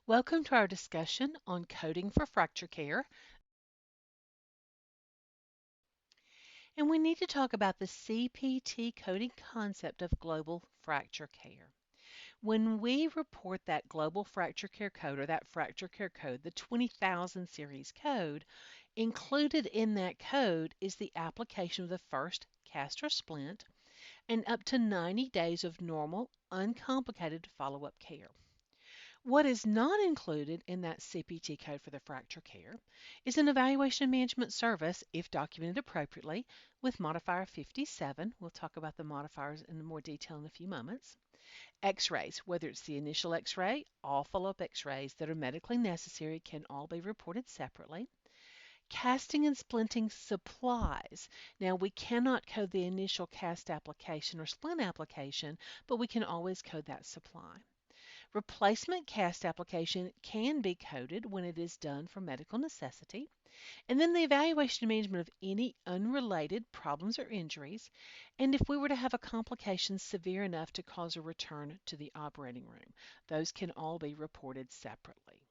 Welcome to our discussion on coding for fracture care. And we need to talk about the CPT coding concept of global fracture care. When we report that global fracture care code or that fracture care code, the 20,000 series code, included in that code is the application of the first cast or splint and up to 90 days of normal, uncomplicated follow-up care. What is not included in that CPT code for the fracture care is an evaluation management service, if documented appropriately, with modifier 57. We'll talk about the modifiers in more detail in a few moments. X-rays, whether it's the initial X-ray, all follow-up X-rays that are medically necessary can all be reported separately. Casting and splinting supplies. Now, we cannot code the initial cast application or splint application, but we can always code that supply. Replacement cast application can be coded when it is done for medical necessity. And then the evaluation and management of any unrelated problems or injuries. And if we were to have a complication severe enough to cause a return to the operating room, those can all be reported separately.